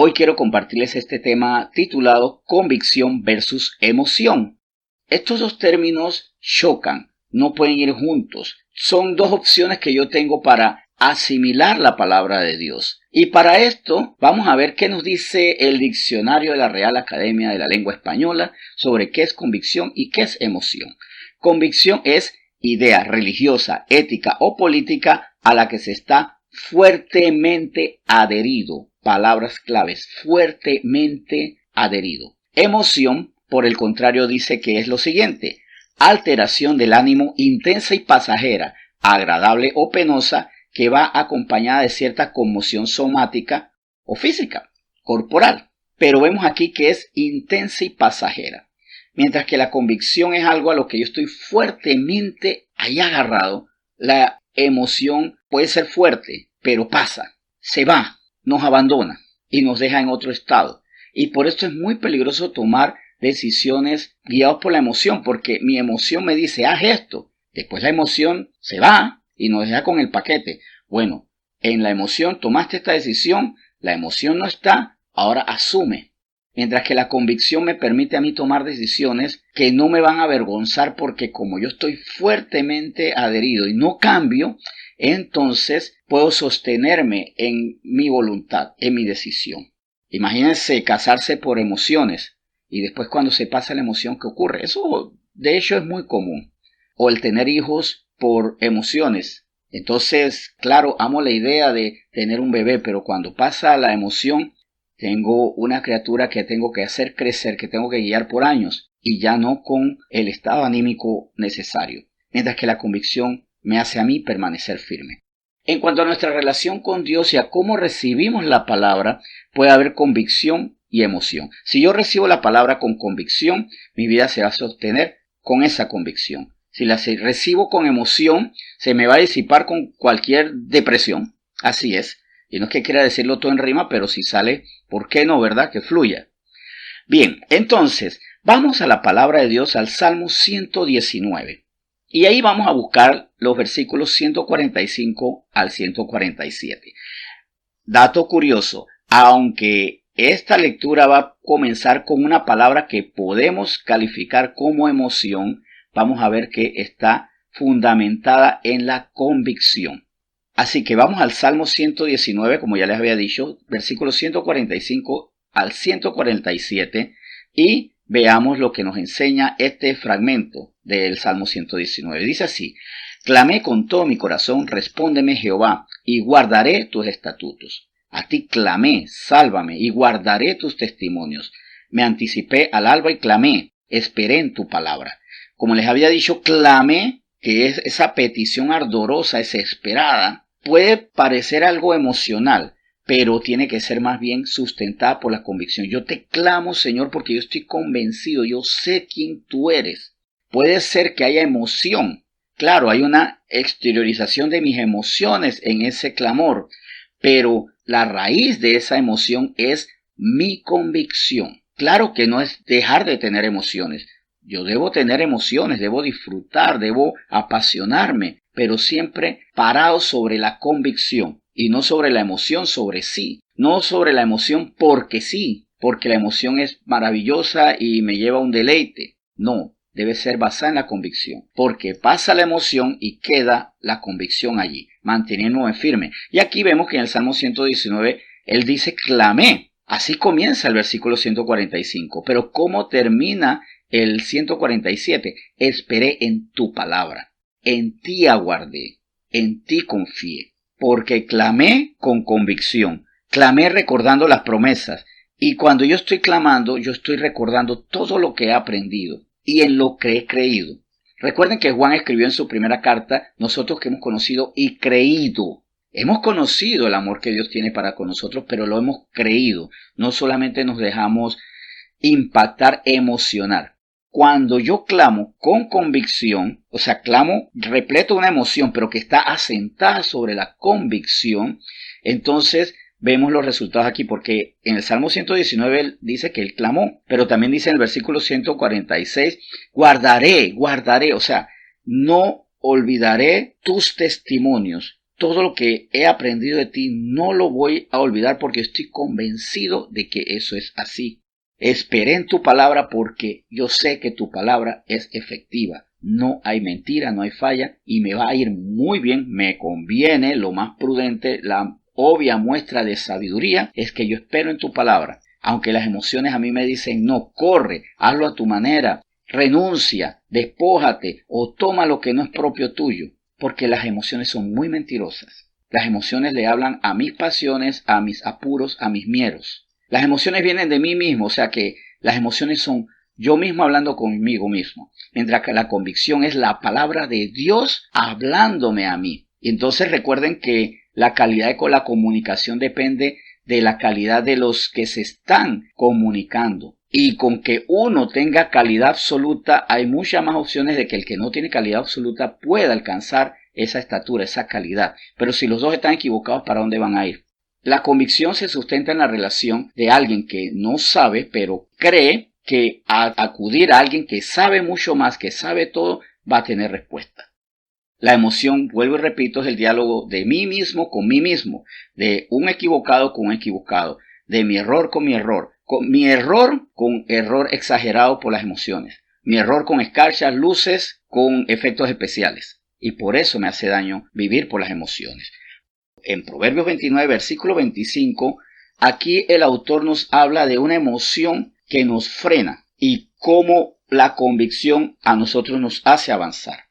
Hoy quiero compartirles este tema titulado Convicción versus emoción. Estos dos términos chocan, no pueden ir juntos. Son dos opciones que yo tengo para asimilar la palabra de Dios. Y para esto vamos a ver qué nos dice el diccionario de la Real Academia de la Lengua Española sobre qué es convicción y qué es emoción. Convicción es idea religiosa, ética o política a la que se está fuertemente adherido. Palabras claves, fuertemente adherido. Emoción, por el contrario, dice que es lo siguiente: alteración del ánimo intensa y pasajera, agradable o penosa, que va acompañada de cierta conmoción somática o física, corporal. Pero vemos aquí que es intensa y pasajera. Mientras que la convicción es algo a lo que yo estoy fuertemente ahí agarrado, la emoción puede ser fuerte, pero pasa, se va, nos abandona y nos deja en otro estado. Y por esto es muy peligroso tomar decisiones guiados por la emoción, porque mi emoción me dice, haz esto. Después la emoción se va y nos deja con el paquete. Bueno, en la emoción tomaste esta decisión, la emoción no está, ahora asume. Mientras que la convicción me permite a mí tomar decisiones que no me van a avergonzar, porque como yo estoy fuertemente adherido y no cambio, entonces puedo sostenerme en mi voluntad, en mi decisión. Imagínense casarse por emociones y después cuando se pasa la emoción, ¿qué ocurre? Eso de hecho es muy común. O el tener hijos por emociones. Entonces, claro, amo la idea de tener un bebé, pero cuando pasa la emoción, tengo una criatura que tengo que hacer crecer, que tengo que guiar por años, y ya no con el estado anímico necesario. Mientras que la convicción me hace a mí permanecer firme. En cuanto a nuestra relación con Dios y a cómo recibimos la palabra, puede haber convicción y emoción. Si yo recibo la palabra con convicción, mi vida se va a sostener con esa convicción. Si la recibo con emoción, se me va a disipar con cualquier depresión. Así es. Y no es que quiera decirlo todo en rima, pero si sale, ¿por qué no, verdad? Que fluya. Bien, entonces, vamos a la palabra de Dios, al Salmo 119. Y ahí vamos a buscar los versículos 145 al 147. Dato curioso, aunque esta lectura va a comenzar con una palabra que podemos calificar como emoción, vamos a ver que está fundamentada en la convicción. Así que vamos al Salmo 119, como ya les había dicho, versículos 145 al 147, y veamos lo que nos enseña este fragmento del Salmo 119. Dice así: clamé con todo mi corazón, respóndeme Jehová, y guardaré tus estatutos. A ti clamé, sálvame, y guardaré tus testimonios. Me anticipé al alba y clamé, esperé en tu palabra. Como les había dicho, clamé, que es esa petición ardorosa, desesperada. Puede parecer algo emocional, pero tiene que ser más bien sustentada por la convicción. Yo te clamo, Señor, porque yo estoy convencido, yo sé quién tú eres. Puede ser que haya emoción. Claro, hay una exteriorización de mis emociones en ese clamor, pero la raíz de esa emoción es mi convicción. Claro que no es dejar de tener emociones. Yo debo tener emociones, debo disfrutar, debo apasionarme, pero siempre parado sobre la convicción y no sobre la emoción sobre sí, no sobre la emoción porque sí, porque la emoción es maravillosa y me lleva a un deleite. No, debe ser basada en la convicción, porque pasa la emoción y queda la convicción allí, manteniéndome firme. Y aquí vemos que en el Salmo 119 él dice clamé. Así comienza el versículo 145, pero ¿cómo termina el 147? Esperé en tu palabra, en ti aguardé, en ti confié, porque clamé con convicción, clamé recordando las promesas, y cuando yo estoy clamando, yo estoy recordando todo lo que he aprendido y en lo que he creído. Recuerden que Juan escribió en su primera carta, nosotros que hemos conocido y creído. Hemos conocido el amor que Dios tiene para con nosotros, pero lo hemos creído. No solamente nos dejamos impactar, emocionar. Cuando yo clamo con convicción, o sea, clamo repleto de una emoción, pero que está asentada sobre la convicción, entonces vemos los resultados aquí, porque en el Salmo 119 él dice que él clamó, pero también dice en el versículo 146, guardaré, o sea, no olvidaré tus testimonios. todo lo que he aprendido de ti no lo voy a olvidar porque estoy convencido de que eso es así. Esperé en tu palabra porque yo sé que tu palabra es efectiva. No hay mentira, no hay falla y me va a ir muy bien, me conviene. Lo más prudente, la obvia muestra de sabiduría es que yo espero en tu palabra. Aunque las emociones a mí me dicen no, corre, hazlo a tu manera, renuncia, despójate o toma lo que no es propio tuyo. Porque las emociones son muy mentirosas. Las emociones le hablan a mis pasiones, a mis apuros, a mis miedos. Las emociones vienen de mí mismo, o sea que las emociones son yo mismo hablando conmigo mismo, mientras que la convicción es la palabra de Dios hablándome a mí. Y entonces recuerden que la calidad de la comunicación depende de la calidad de los que se están comunicando. Y con que uno tenga calidad absoluta, hay muchas más opciones de que el que no tiene calidad absoluta pueda alcanzar esa estatura, esa calidad. Pero si los dos están equivocados, ¿para dónde van a ir? La convicción se sustenta en la relación de alguien que no sabe, pero cree que al acudir a alguien que sabe mucho más, que sabe todo, va a tener respuesta. La emoción, vuelvo y repito, es el diálogo de mí mismo con mí mismo, de un equivocado con un equivocado, de mi error con mi error con error exagerado por las emociones, mi error con escarchas, luces, con efectos especiales. Y por eso me hace daño vivir por las emociones. En Proverbios 29, versículo 25, aquí el autor nos habla de una emoción que nos frena y cómo la convicción a nosotros nos hace avanzar.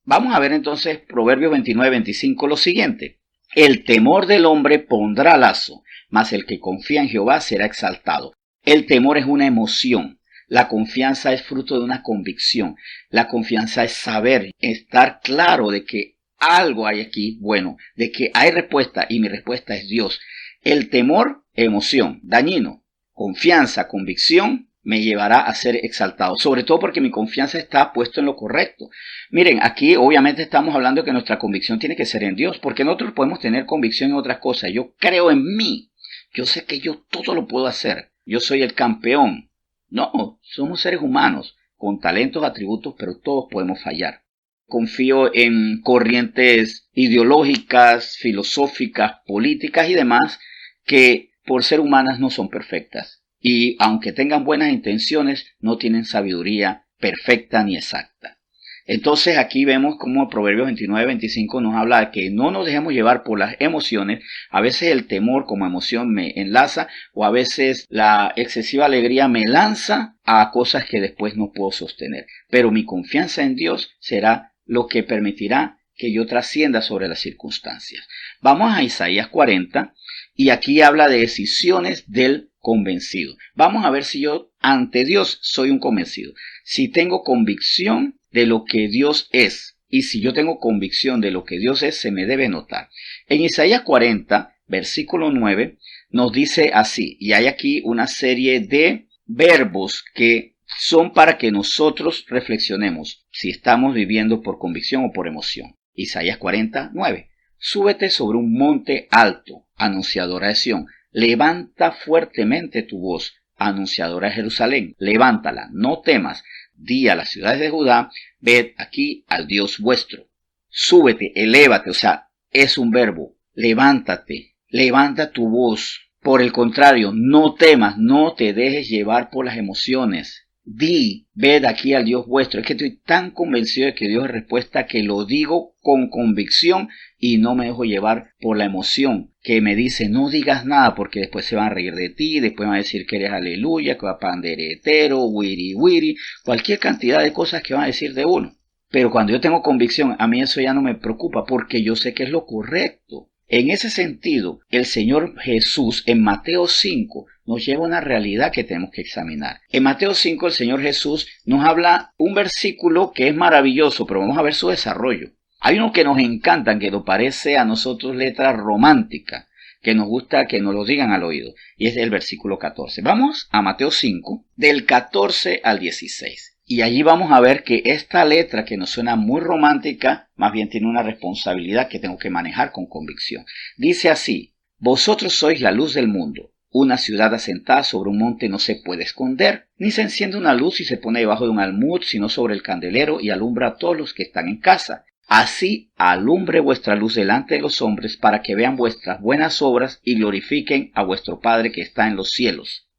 Vamos a ver entonces Proverbios 29, 25 lo siguiente. El temor del hombre pondrá lazo, mas el que confía en Jehová será exaltado. El temor es una emoción. La confianza es fruto de una convicción. La confianza es saber, estar claro de que algo hay aquí bueno, de que hay respuesta y mi respuesta es Dios. El temor, emoción, dañino. Confianza, convicción, me llevará a ser exaltado, sobre todo porque mi confianza está puesta en lo correcto. Miren, aquí obviamente estamos hablando de que nuestra convicción tiene que ser en Dios, porque nosotros podemos tener convicción en otras cosas. Yo creo en mí, yo sé que yo todo lo puedo hacer, yo soy el campeón. No, somos seres humanos, con talentos, atributos, pero todos podemos fallar. Confío en corrientes ideológicas, filosóficas, políticas y demás, que por ser humanas no son perfectas. Y aunque tengan buenas intenciones, no tienen sabiduría perfecta ni exacta. Entonces aquí vemos como el Proverbio 29-25 nos habla de que no nos dejemos llevar por las emociones. A veces el temor como emoción me enlaza o a veces la excesiva alegría me lanza a cosas que después no puedo sostener. Pero mi confianza en Dios será lo que permitirá que yo trascienda sobre las circunstancias. Vamos a Isaías 40 y aquí habla de decisiones del convencido. Vamos a ver si yo ante Dios soy un convencido. Si tengo convicción de lo que Dios es y si yo tengo convicción de lo que Dios es, se me debe notar. En Isaías 40, versículo 9, nos dice así, y hay aquí una serie de verbos que son para que nosotros reflexionemos si estamos viviendo por convicción o por emoción. Isaías 40, 9. Súbete sobre un monte alto, anunciadora de Sión. Levanta fuertemente tu voz, anunciadora de Jerusalén. Levántala, no temas. Di a las ciudades de Judá, ved aquí al Dios vuestro. Súbete, elévate, o sea, es un verbo. Levántate, levanta tu voz. Por el contrario, no temas, no te dejes llevar por las emociones. Di, ved aquí al Dios vuestro. Es que estoy tan convencido de que Dios es respuesta que lo digo con convicción y no me dejo llevar por la emoción que me dice no digas nada porque después se van a reír de ti, después van a decir que eres aleluya, que va a panderetero, wiri wiri, cualquier cantidad de cosas que van a decir de uno. Pero cuando yo tengo convicción, a mí eso ya no me preocupa porque yo sé que es lo correcto. En ese sentido, el Señor Jesús en Mateo 5 nos lleva a una realidad que tenemos que examinar. En Mateo 5 el Señor Jesús nos habla un versículo que es maravilloso, pero vamos a ver su desarrollo. Hay uno que nos encanta, que nos parece a nosotros letra romántica, que nos gusta que nos lo digan al oído, y es el versículo 14. Vamos a Mateo 5, del 14 al 16. Y allí vamos a ver que esta letra que nos suena muy romántica, más bien tiene una responsabilidad que tengo que manejar con convicción. Dice así, vosotros sois la luz del mundo. Una ciudad asentada sobre un monte no se puede esconder, ni se enciende una luz y se pone debajo de un almud, sino sobre el candelero y alumbra a todos los que están en casa. Así alumbre vuestra luz delante de los hombres para que vean vuestras buenas obras y glorifiquen a vuestro Padre que está en los cielos.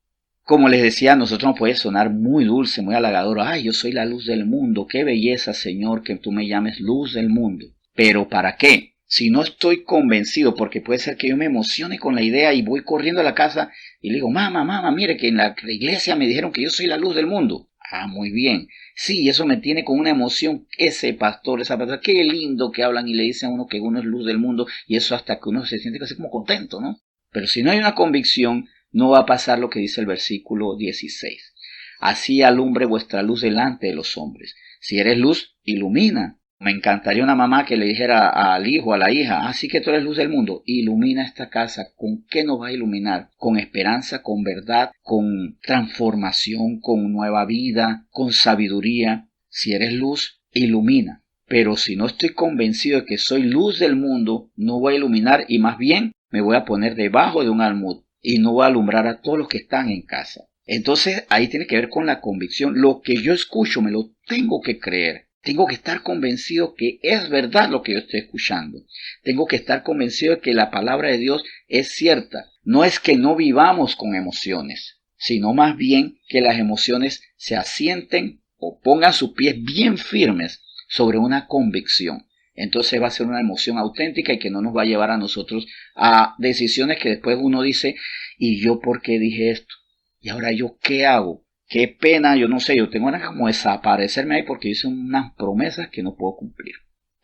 Como les decía, a nosotros nos puede sonar muy dulce, muy halagador. Ay, yo soy la luz del mundo. Qué belleza, Señor, que tú me llames luz del mundo. ¿Pero para qué? Si no estoy convencido, porque puede ser que yo me emocione con la idea y voy corriendo a la casa y le digo, mamá, mire que en la iglesia me dijeron que yo soy la luz del mundo. Ah, muy bien. Sí, eso me tiene con una emoción. Ese pastor, esa pastora, qué lindo que hablan y le dicen a uno que uno es luz del mundo y eso hasta que uno se siente casi como contento, ¿no? Pero si no hay una convicción, no va a pasar lo que dice el versículo 16. Así alumbre vuestra luz delante de los hombres. Si eres luz, ilumina. Me encantaría una mamá que le dijera al hijo, a la hija, así que tú eres luz del mundo, ilumina esta casa. ¿Con qué nos va a iluminar? Con esperanza, con verdad, con transformación, con nueva vida, con sabiduría. Si eres luz, ilumina. Pero si no estoy convencido de que soy luz del mundo, no voy a iluminar y más bien me voy a poner debajo de un almud y no voy a alumbrar a todos los que están en casa. Entonces ahí tiene que ver con la convicción. Lo que yo escucho me lo tengo que creer. Tengo que estar convencido que es verdad lo que yo estoy escuchando. Tengo que estar convencido de que la palabra de Dios es cierta. No es que no vivamos con emociones, sino más bien que las emociones se asienten o pongan sus pies bien firmes sobre una convicción. Entonces va a ser una emoción auténtica y que no nos va a llevar a nosotros a decisiones que después uno dice, ¿y yo por qué dije esto? ¿Y ahora yo qué hago? Qué pena, yo no sé, yo tengo ganas como desaparecerme ahí porque hice unas promesas que no puedo cumplir.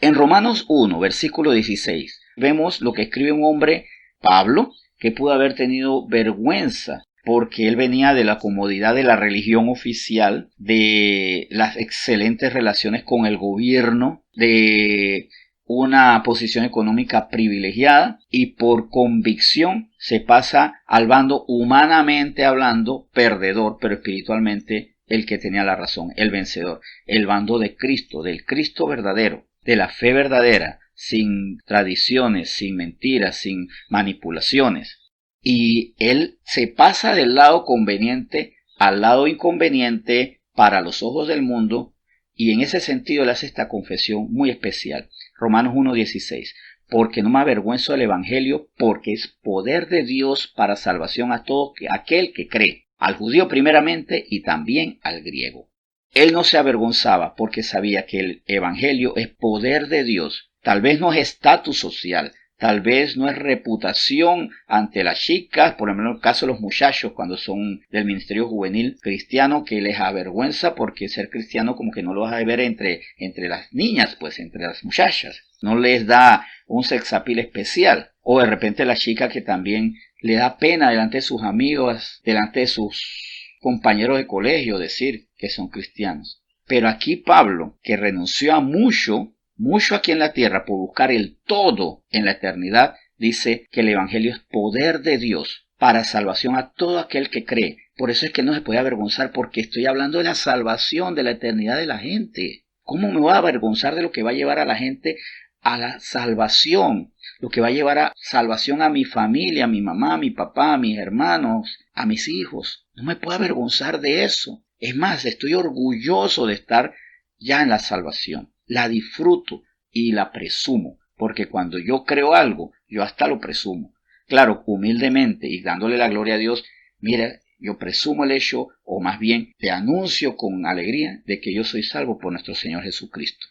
En Romanos 1, versículo 16, vemos lo que escribe un hombre, Pablo, que pudo haber tenido vergüenza porque él venía de la comodidad de la religión oficial, de las excelentes relaciones con el gobierno, de una posición económica privilegiada y por convicción se pasa al bando humanamente hablando perdedor, pero espiritualmente el que tenía la razón, el vencedor, el bando de Cristo, del Cristo verdadero, de la fe verdadera, sin tradiciones, sin mentiras, sin manipulaciones. Y él se pasa del lado conveniente al lado inconveniente para los ojos del mundo y en ese sentido él hace esta confesión muy especial. Romanos 1:16, porque no me avergüenzo del Evangelio, porque es poder de Dios para salvación a todo aquel que cree, al judío primeramente y también al griego. Él no se avergonzaba porque sabía que el Evangelio es poder de Dios. Tal vez no es estatus social, tal vez no es reputación ante las chicas, por ejemplo en el caso de los muchachos cuando son del ministerio juvenil cristiano, que les avergüenza porque ser cristiano como que no lo vas a ver entre las niñas, pues entre las muchachas. No les da un sex appeal especial. O de repente la chica que también le da pena delante de sus amigos, delante de sus compañeros de colegio decir que son cristianos. Pero aquí Pablo, que renunció a mucho aquí en la tierra por buscar el todo en la eternidad, dice que el Evangelio es poder de Dios para salvación a todo aquel que cree. Por eso es que no se puede avergonzar porque estoy hablando de la salvación, de la eternidad de la gente. ¿Cómo me voy a avergonzar de lo que va a llevar a la gente a la salvación? Lo que va a llevar a salvación a mi familia, a mi mamá, a mi papá, a mis hermanos, a mis hijos. No me puedo avergonzar de eso. Es más, estoy orgulloso de estar ya en la salvación. La disfruto y la presumo, porque cuando yo creo algo, yo hasta lo presumo. Claro, humildemente y dándole la gloria a Dios, mira, yo presumo el hecho, o más bien te anuncio con alegría de que yo soy salvo por nuestro Señor Jesucristo.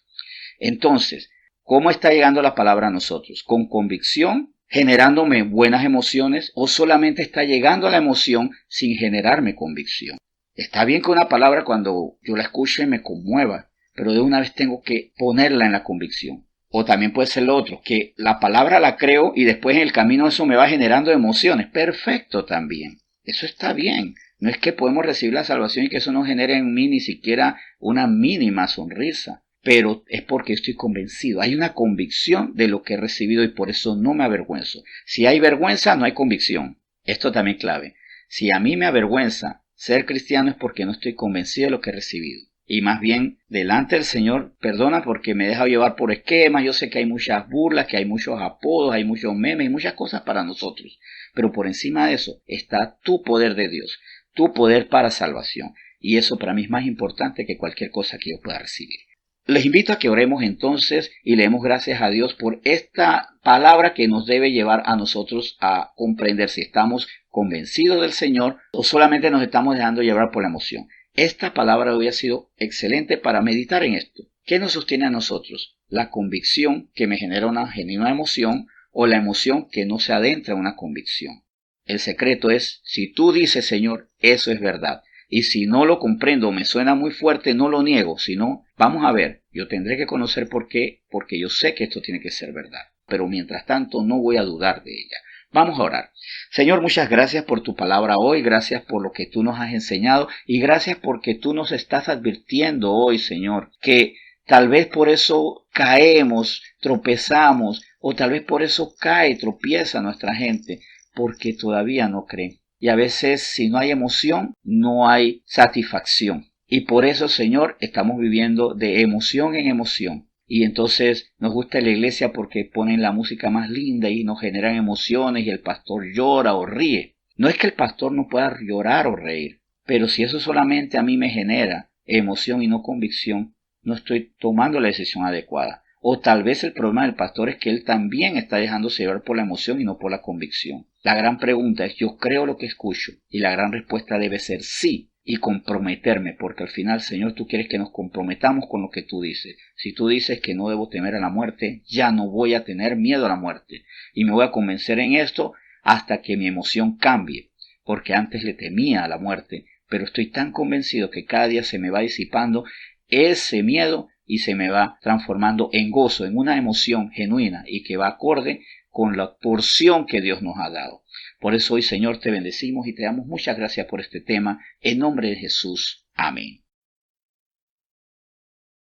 Entonces, ¿cómo está llegando la palabra a nosotros? ¿Con convicción, generándome buenas emociones, o solamente está llegando a la emoción sin generarme convicción? Está bien que una palabra cuando yo la escuche me conmueva, pero de una vez tengo que ponerla en la convicción. O también puede ser lo otro, que la palabra la creo y después en el camino eso me va generando emociones. Perfecto también. Eso está bien. No es que podemos recibir la salvación y que eso no genere en mí ni siquiera una mínima sonrisa. Pero es porque estoy convencido. Hay una convicción de lo que he recibido y por eso no me avergüenzo. Si hay vergüenza, no hay convicción. Esto también es clave. Si a mí me avergüenza ser cristiano es porque no estoy convencido de lo que he recibido. Y más bien, delante del Señor, perdona porque me he dejado llevar por esquemas, yo sé que hay muchas burlas, que hay muchos apodos, hay muchos memes y muchas cosas para nosotros. Pero por encima de eso está tu poder de Dios, tu poder para salvación. Y eso para mí es más importante que cualquier cosa que yo pueda recibir. Les invito a que oremos entonces y le demos gracias a Dios por esta palabra que nos debe llevar a nosotros a comprender si estamos convencidos del Señor o solamente nos estamos dejando llevar por la emoción. Esta palabra hoy ha sido excelente para meditar en esto. ¿Qué nos sostiene a nosotros? La convicción que me genera una genuina emoción o la emoción que no se adentra en una convicción. El secreto es, si tú dices, Señor, eso es verdad. Y si no lo comprendo, me suena muy fuerte, no lo niego, sino, vamos a ver, yo tendré que conocer por qué, porque yo sé que esto tiene que ser verdad. Pero mientras tanto, no voy a dudar de ella. Vamos a orar. Señor, muchas gracias por tu palabra hoy, gracias por lo que tú nos has enseñado y gracias porque tú nos estás advirtiendo hoy, Señor, que tal vez por eso caemos, tropezamos, o tal vez por eso tropieza nuestra gente, porque todavía no creen. Y a veces si no hay emoción, no hay satisfacción. Y por eso, Señor, estamos viviendo de emoción en emoción. Y entonces nos gusta la iglesia porque ponen la música más linda y nos generan emociones y el pastor llora o ríe. No es que el pastor no pueda llorar o reír, pero si eso solamente a mí me genera emoción y no convicción, no estoy tomando la decisión adecuada. O tal vez el problema del pastor es que él también está dejándose llevar por la emoción y no por la convicción. La gran pregunta es, ¿yo creo lo que escucho? Y la gran respuesta debe ser sí, y comprometerme, porque al final, Señor, tú quieres que nos comprometamos con lo que tú dices. Si tú dices que no debo temer a la muerte, ya no voy a tener miedo a la muerte. Y me voy a convencer en esto hasta que mi emoción cambie, porque antes le temía a la muerte, pero estoy tan convencido que cada día se me va disipando ese miedo y se me va transformando en gozo, en una emoción genuina y que va acorde con la porción que Dios nos ha dado. Por eso hoy, Señor, te bendecimos y te damos muchas gracias por este tema. En nombre de Jesús. Amén.